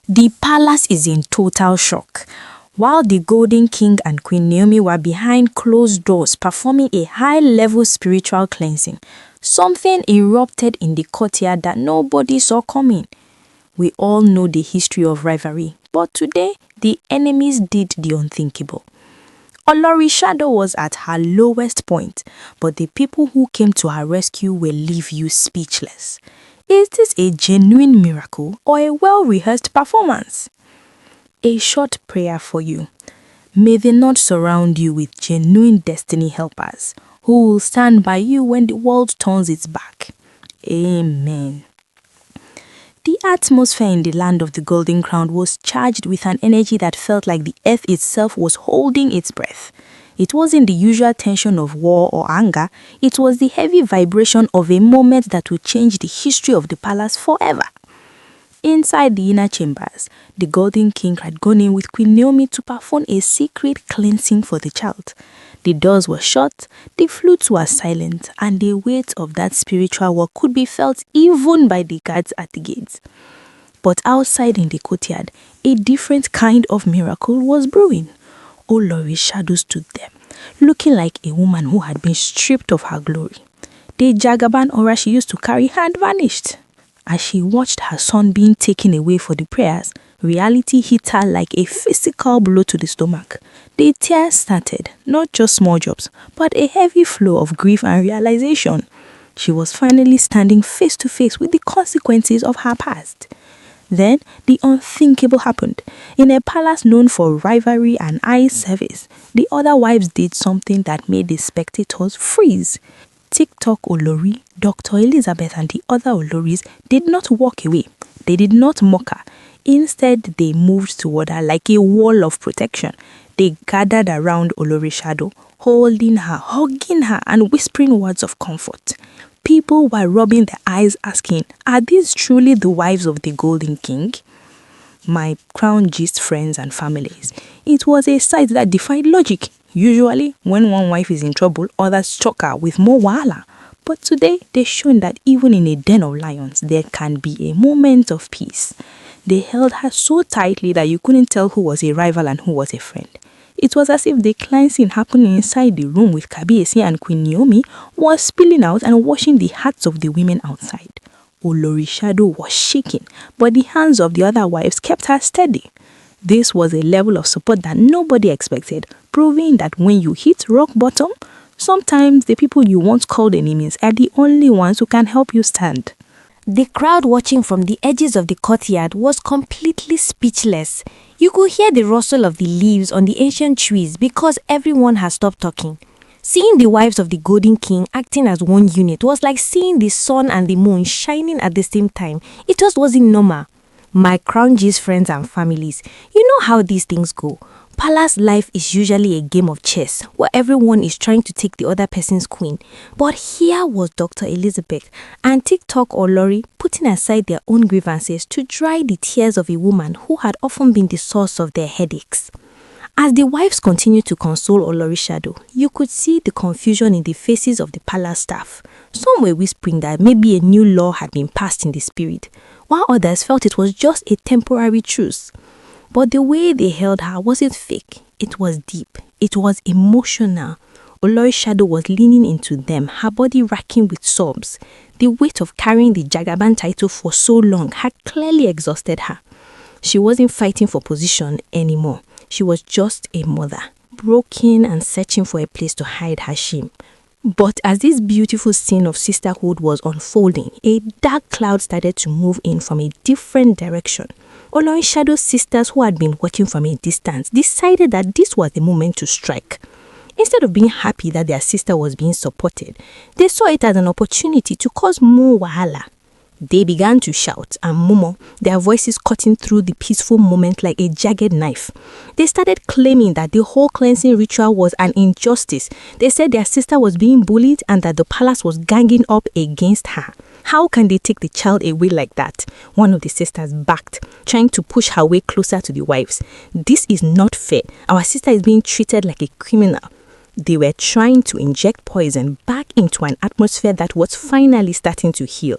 The palace is in total shock. While the Golden King and Queen Naomi were behind closed doors performing a high-level spiritual cleansing, something erupted in the courtyard that nobody saw coming. We all know the history of rivalry, but today, the enemies did the unthinkable. Olori's shadow was at her lowest point, but the people who came to her rescue will leave you speechless. Is this a genuine miracle or a well-rehearsed performance? A short prayer for you. May they not surround you with genuine destiny helpers who will stand by you when the world turns its back. Amen. The atmosphere in the land of the Golden Crown was charged with an energy that felt like the earth itself was holding its breath. It wasn't the usual tension of war or anger, it was the heavy vibration of a moment that would change the history of the palace forever. Inside the inner chambers, the Golden King had gone in with Queen Naomi to perform a secret cleansing for the child. The doors were shut, the flutes were silent, and the weight of that spiritual work could be felt even by the guards at the gates. But outside in the courtyard, a different kind of miracle was brewing. Olori's shadow stood there, looking like a woman who had been stripped of her glory. The Jagaban aura she used to carry had vanished. As she watched her son being taken away for the prayers, reality hit her like a physical blow to the stomach. The tears started, not just small drops, but a heavy flow of grief and realization. She was finally standing face to face with the consequences of her past. Then, the unthinkable happened. In a palace known for rivalry and eye service, the other wives did something that made the spectators freeze. TikTok Olori, Dr. Elizabeth and the other Oloris did not walk away. They did not mock her. Instead, they moved toward her like a wall of protection. They gathered around Olori's shadow, holding her, hugging her, and whispering words of comfort. People were rubbing their eyes asking, are these truly the wives of the Golden King? My crown gist friends and families, it was a sight that defied logic. Usually, when one wife is in trouble, others choke her with more wahala. But today, they've shown that even in a den of lions, there can be a moment of peace. They held her so tightly that you couldn't tell who was a rival and who was a friend. It was as if the cleansing happening inside the room with Kabiyesi and Queen Naomi was spilling out and washing the hearts of the women outside. Olori's shadow was shaking, but the hands of the other wives kept her steady. This was a level of support that nobody expected, proving that when you hit rock bottom, sometimes the people you once called enemies are the only ones who can help you stand. The crowd watching from the edges of the courtyard was completely speechless. You could hear the rustle of the leaves on the ancient trees because everyone had stopped talking. Seeing the wives of the Golden King acting as one unit was like seeing the sun and the moon shining at the same time. It just wasn't normal. My crown gist friends and families, you know how these things go. Palace life is usually a game of chess where everyone is trying to take the other person's queen. But here was Dr. Elizabeth and TikTok Olori putting aside their own grievances to dry the tears of a woman who had often been the source of their headaches. As the wives continued to console Olori's shadow, you could see the confusion in the faces of the palace staff. Some were whispering that maybe a new law had been passed in the spirit, while others felt it was just a temporary truce. But the way they held her wasn't fake. It was deep. It was emotional. Olori's shadow was leaning into them, her body racking with sobs. The weight of carrying the Jagaban title for so long had clearly exhausted her. She wasn't fighting for position anymore. She was just a mother, broken and searching for a place to hide her shame. But as this beautiful scene of sisterhood was unfolding, a dark cloud started to move in from a different direction. Olori's shadow sisters, who had been watching from a distance, decided that this was the moment to strike. Instead of being happy that their sister was being supported, they saw it as an opportunity to cause more wahala. They began to shout and murmur, their voices cutting through the peaceful moment like a jagged knife. They started claiming that the whole cleansing ritual was an injustice. They said their sister was being bullied and that the palace was ganging up against her. How can they take the child away like that? One of the sisters backed, trying to push her way closer to the wives. This is not fair. Our sister is being treated like a criminal. They were trying to inject poison back into an atmosphere that was finally starting to heal.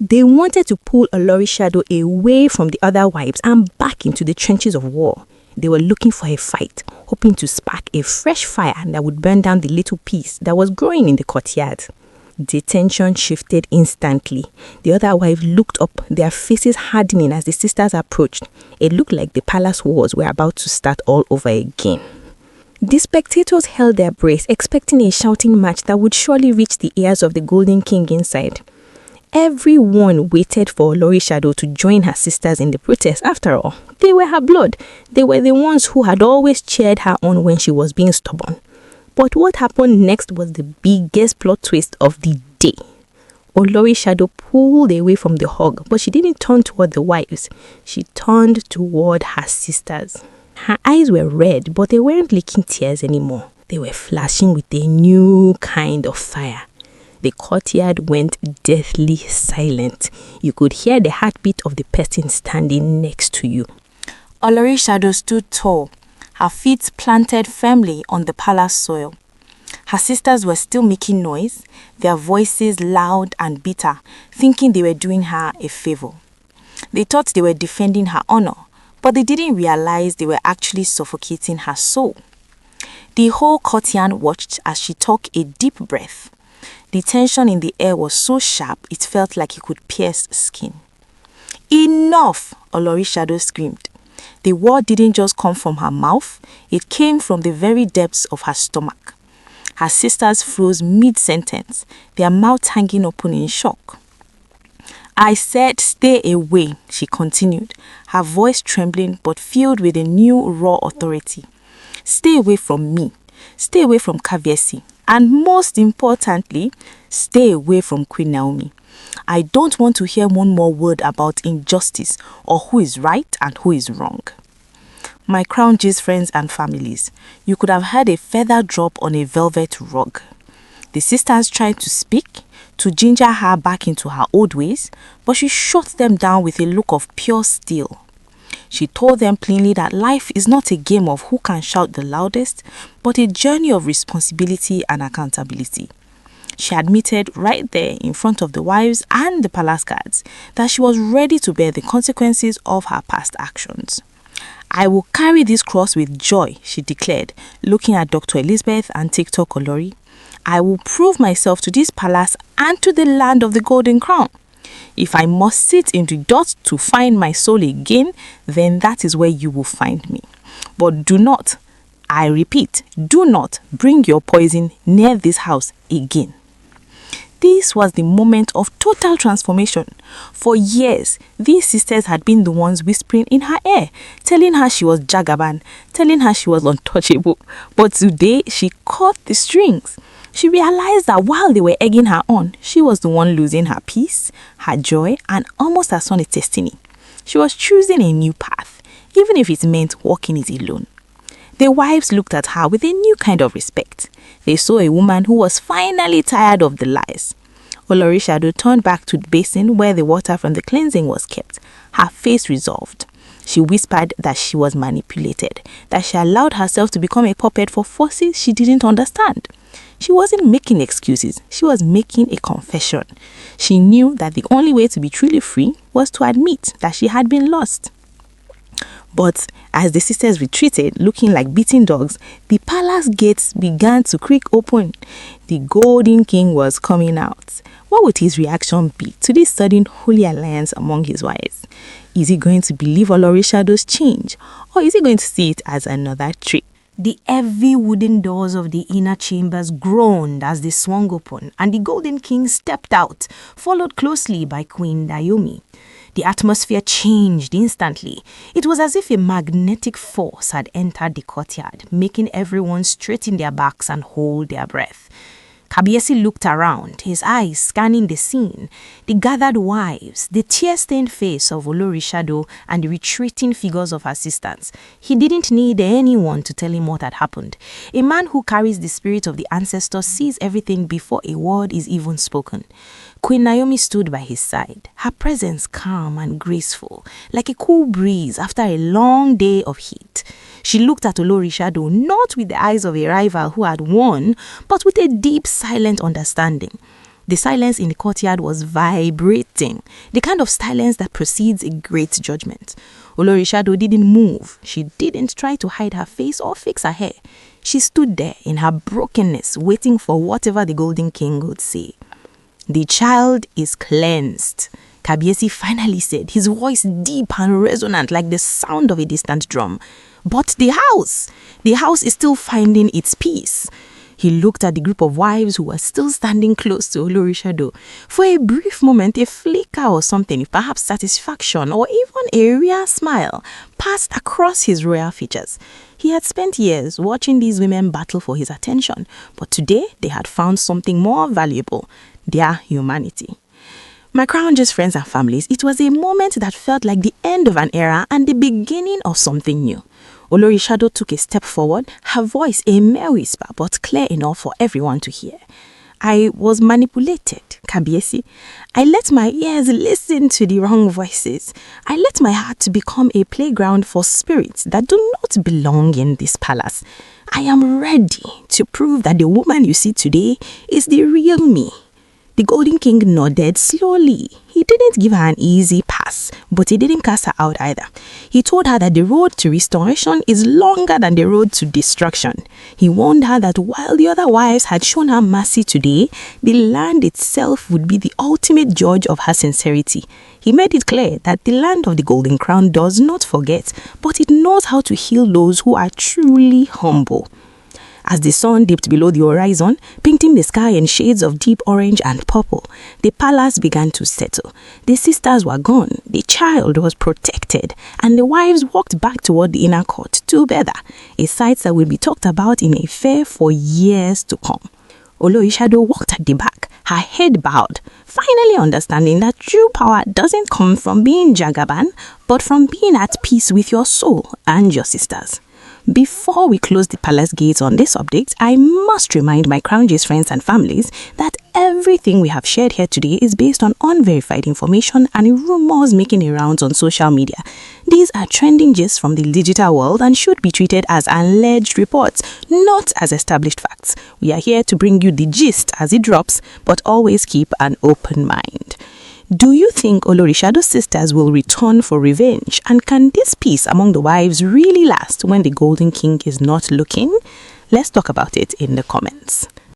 They wanted to pull Olori Shadow away from the other wives and back into the trenches of war. They were looking for a fight, hoping to spark a fresh fire that would burn down the little peace that was growing in the courtyard. The tension shifted instantly. The other wives looked up, their faces hardening as the sisters approached. It looked like the palace wars were about to start all over again. The spectators held their breath, expecting a shouting match that would surely reach the ears of the Golden King inside. Everyone waited for Olori Shadow to join her sisters in the protest. After all, they were her blood. They were the ones who had always cheered her on when she was being stubborn. But what happened next was the biggest plot twist of the day. Olori Shadow pulled away from the hug, but she didn't turn toward the wives. She turned toward her sisters. Her eyes were red, but they weren't leaking tears anymore. They were flashing with a new kind of fire. The courtyard went deathly silent. You could hear the heartbeat of the person standing next to you. Olori Shadow stood tall, her feet planted firmly on the palace soil. Her sisters were still making noise, their voices loud and bitter, thinking they were doing her a favor. They thought they were defending her honor, but they didn't realize they were actually suffocating her soul. The whole courtyard watched as she took a deep breath. The tension in the air was so sharp it felt like it could pierce skin. "Enough!" Olori Shadow screamed. The word didn't just come from her mouth, it came from the very depths of her stomach. Her sisters froze mid-sentence, their mouths hanging open in shock. "I said stay away," she continued, her voice trembling but filled with a new raw authority. "Stay away from me. Stay away from Kaviesi. And most importantly, stay away from Queen Naomi. I don't want to hear one more word about injustice or who is right and who is wrong." My Crown G's friends and families, you could have heard a feather drop on a velvet rug. The sisters tried to speak, to ginger her back into her old ways, but she shut them down with a look of pure steel. She told them plainly that life is not a game of who can shout the loudest, but a journey of responsibility and accountability. She admitted right there in front of the wives and the palace guards that she was ready to bear the consequences of her past actions. "I will carry this cross with joy," she declared, looking at Dr. Elizabeth and TikTok Olori. "I will prove myself to this palace and to the land of the Golden Crown. If I must sit in the dust to find my soul again, then that is where you will find me. But do not, I repeat, do not bring your poison near this house again." This was the moment of total transformation. For years, these sisters had been the ones whispering in her ear, telling her she was Jagaban, telling her she was untouchable. But today, she caught the strings. She realized that while they were egging her on, she was the one losing her peace, her joy, and almost her son's destiny. She was choosing a new path, even if it meant walking it alone. The wives looked at her with a new kind of respect. They saw a woman who was finally tired of the lies. Olori Shadow turned back to the basin where the water from the cleansing was kept, her face resolved. She whispered that she was manipulated, that she allowed herself to become a puppet for forces she didn't understand. She wasn't making excuses, she was making a confession. She knew that the only way to be truly free was to admit that she had been lost. But as the sisters retreated, looking like beaten dogs, the palace gates began to creak open. The Golden King was coming out. What would his reaction be to this sudden holy alliance among his wives? Is he going to believe Olori Shadow's change, or is he going to see it as another trick? The heavy wooden doors of the inner chambers groaned as they swung open, and the Golden King stepped out, followed closely by Queen Naomi. The atmosphere changed instantly. It was as if a magnetic force had entered the courtyard, making everyone straighten their backs and hold their breath. Kabiesi looked around, his eyes scanning the scene, the gathered wives, the tear-stained face of Olori Shadow, and the retreating figures of her sisters. He didn't need anyone to tell him what had happened. A man who carries the spirit of the ancestors sees everything before a word is even spoken. Queen Naomi stood by his side, her presence calm and graceful, like a cool breeze after a long day of heat. She looked at Olori Shadow not with the eyes of a rival who had won, but with a deep, silent understanding. The silence in the courtyard was vibrating, the kind of silence that precedes a great judgment. Olori Shadow didn't move. She didn't try to hide her face or fix her hair. She stood there in her brokenness, waiting for whatever the Golden King would say. "The child is cleansed," Kabiyesi finally said, his voice deep and resonant like the sound of a distant drum. "But the house is still finding its peace." He looked at the group of wives who were still standing close to Olori Shadow. For a brief moment, a flicker or something, perhaps satisfaction or even a rare smile, passed across his royal features. He had spent years watching these women battle for his attention, but today they had found something more valuable: their humanity. My crown just friends and families, it was a moment that felt like the end of an era and the beginning of something new. Olori Shadow took a step forward, her voice a mere whisper but clear enough for everyone to hear. "I was manipulated, Kabiyesi. I let my ears listen to the wrong voices. I let my heart to become a playground for spirits that do not belong in this palace. I am ready to prove that the woman you see today is the real me." The Golden King nodded slowly. He didn't give her an easy pass, but he didn't cast her out either. He told her that the road to restoration is longer than the road to destruction. He warned her that while the other wives had shown her mercy today, the land itself would be the ultimate judge of her sincerity. He made it clear that the land of the Golden Crown does not forget, but it knows how to heal those who are truly humble. As the sun dipped below the horizon, painting the sky in shades of deep orange and purple, the palace began to settle. The sisters were gone, the child was protected, and the wives walked back toward the inner court together, a sight that will be talked about in a fair for years to come. Olori Shadow walked at the back, her head bowed, finally understanding that true power doesn't come from being Jagaban, but from being at peace with your soul and your sisters. Before we close the palace gates on this update, I must remind my Crown Gist friends and families that everything we have shared here today is based on unverified information and rumors making the rounds on social media. These are trending gists from the digital world and should be treated as alleged reports, not as established facts. We are here to bring you the gist as it drops, but always keep an open mind. Do you think Olori Shadow's sisters will return for revenge? And can this peace among the wives really last when the Golden King is not looking? Let's talk about it in the comments.